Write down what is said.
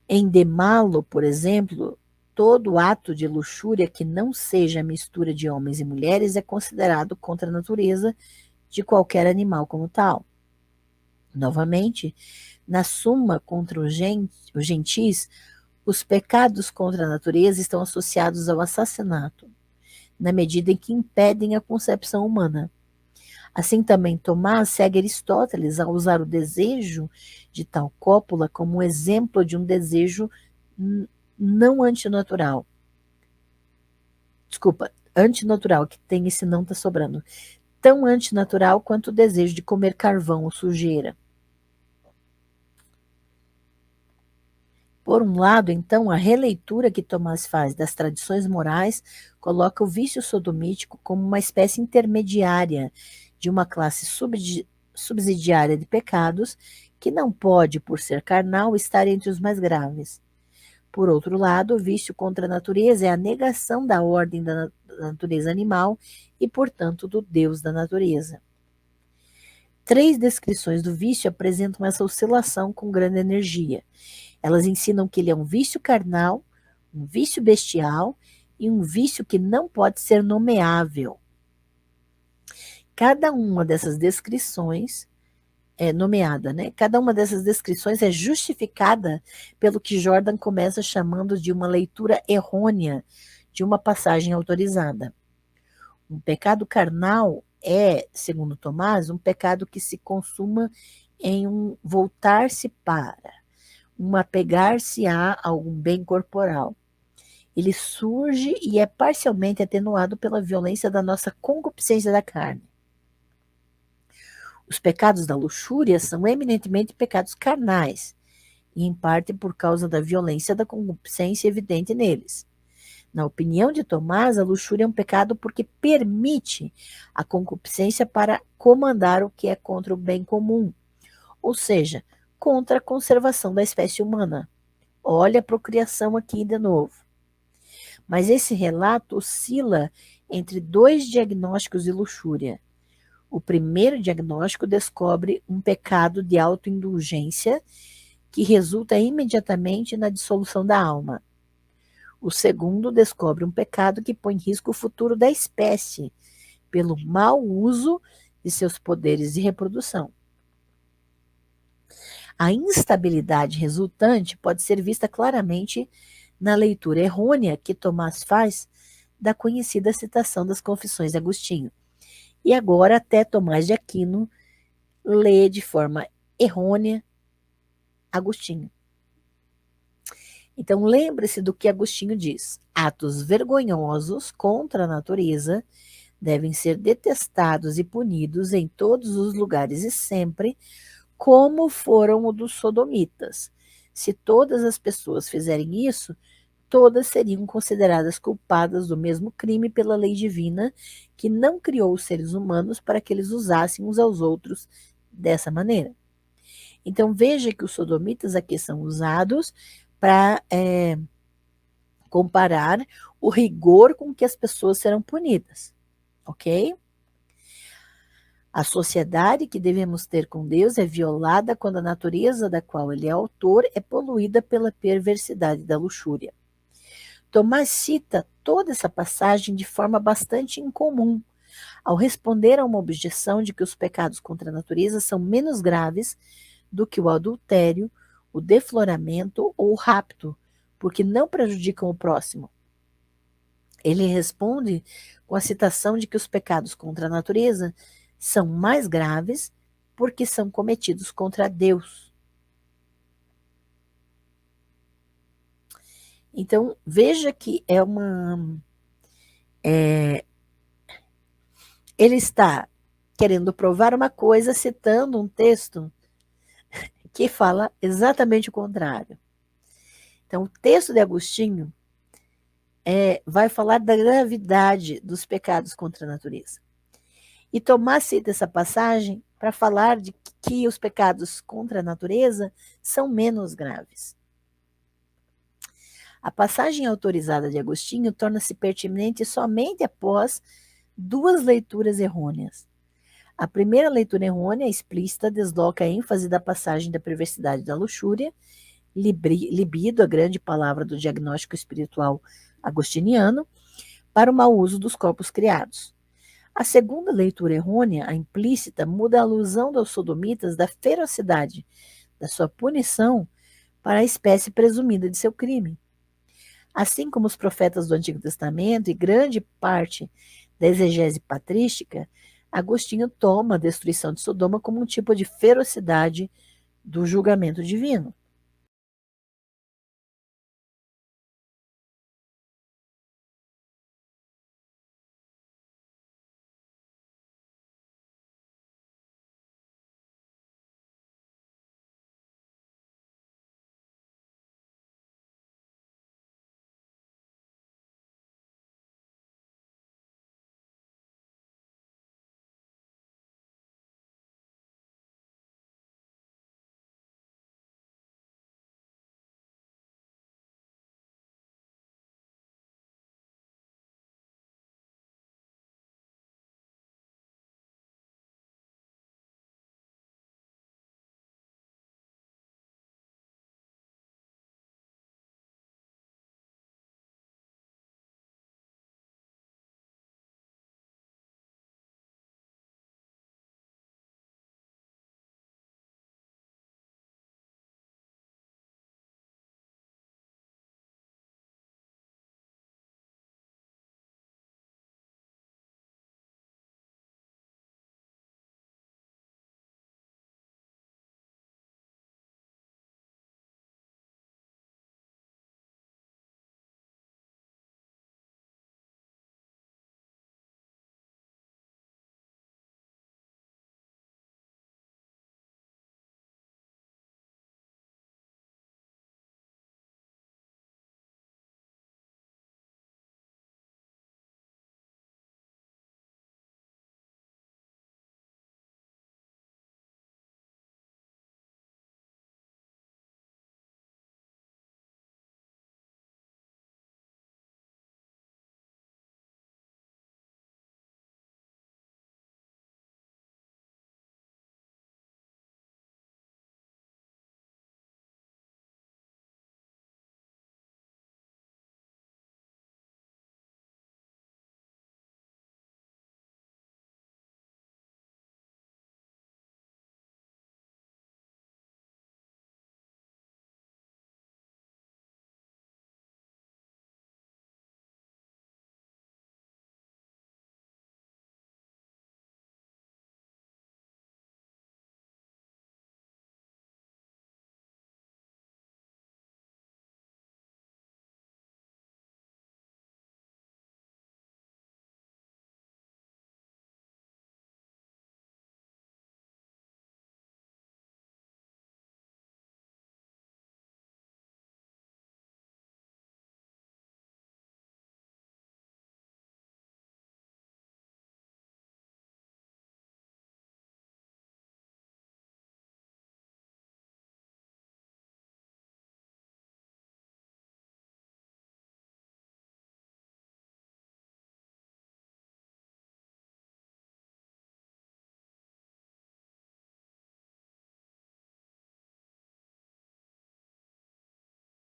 Em Demalo, por exemplo, todo ato de luxúria que não seja a mistura de homens e mulheres é considerado contra a natureza de qualquer animal como tal. Novamente, na Suma contra os gentis, os pecados contra a natureza estão associados ao assassinato, na medida em que impedem a concepção humana. Assim também Tomás segue Aristóteles ao usar o desejo de tal cópula como um exemplo de um desejo não antinatural. Desculpa, antinatural, que tem esse não tá sobrando. Tão antinatural quanto o desejo de comer carvão ou sujeira. Por um lado, então, a releitura que Tomás faz das tradições morais coloca o vício sodomítico como uma espécie intermediária de uma classe subsidiária de pecados que não pode, por ser carnal, estar entre os mais graves. Por outro lado, o vício contra a natureza é a negação da ordem da natureza animal e, portanto, do Deus da natureza. 3 descrições do vício apresentam essa oscilação com grande energia. Elas ensinam que ele é um vício carnal, um vício bestial e um vício que não pode ser nomeável. Cada uma dessas descrições é nomeada, né? Cada uma dessas descrições é justificada pelo que Jordan começa chamando de uma leitura errônea de uma passagem autorizada. Um pecado carnal é, segundo Tomás, um pecado que se consuma em um voltar-se para, um apegar-se a algum bem corporal. Ele surge e é parcialmente atenuado pela violência da nossa concupiscência da carne. Os pecados da luxúria são eminentemente pecados carnais, e em parte por causa da violência da concupiscência evidente neles. Na opinião de Tomás, a luxúria é um pecado porque permite a concupiscência para comandar o que é contra o bem comum, ou seja, contra a conservação da espécie humana. Olha a procriação aqui de novo. Mas esse relato oscila entre 2 diagnósticos de luxúria. O primeiro diagnóstico descobre um pecado de autoindulgência que resulta imediatamente na dissolução da alma. O segundo descobre um pecado que põe em risco o futuro da espécie pelo mau uso de seus poderes de reprodução. A instabilidade resultante pode ser vista claramente na leitura errônea que Tomás faz da conhecida citação das Confissões de Agostinho. E agora até Tomás de Aquino lê de forma errônea Agostinho. Então lembre-se do que Agostinho diz: atos vergonhosos contra a natureza devem ser detestados e punidos em todos os lugares e sempre, como foram o dos sodomitas. Se todas as pessoas fizerem isso, todas seriam consideradas culpadas do mesmo crime pela lei divina, que não criou os seres humanos para que eles usassem uns aos outros dessa maneira. Então veja que os sodomitas aqui são usados para comparar o rigor com que as pessoas serão punidas, ok? A sociedade que devemos ter com Deus é violada quando a natureza da qual ele é autor é poluída pela perversidade da luxúria. Tomás cita toda essa passagem de forma bastante incomum, ao responder a uma objeção de que os pecados contra a natureza são menos graves do que o adultério, o defloramento ou o rapto, porque não prejudicam o próximo. Ele responde com a citação de que os pecados contra a natureza são mais graves porque são cometidos contra Deus. Então, veja que ele está querendo provar uma coisa citando um texto que fala exatamente o contrário. Então, o texto de Agostinho vai falar da gravidade dos pecados contra a natureza. E Tomás cita essa passagem para falar de que os pecados contra a natureza são menos graves. A passagem autorizada de Agostinho torna-se pertinente somente após 2 leituras errôneas. A primeira leitura errônea, explícita, desloca a ênfase da passagem da perversidade da luxúria, libido, a grande palavra do diagnóstico espiritual agostiniano, para o mau uso dos corpos criados. A segunda leitura errônea, a implícita, muda a alusão dos sodomitas da ferocidade da sua punição para a espécie presumida de seu crime. Assim como os profetas do Antigo Testamento e grande parte da exegese patrística, Agostinho toma a destruição de Sodoma como um tipo de ferocidade do julgamento divino.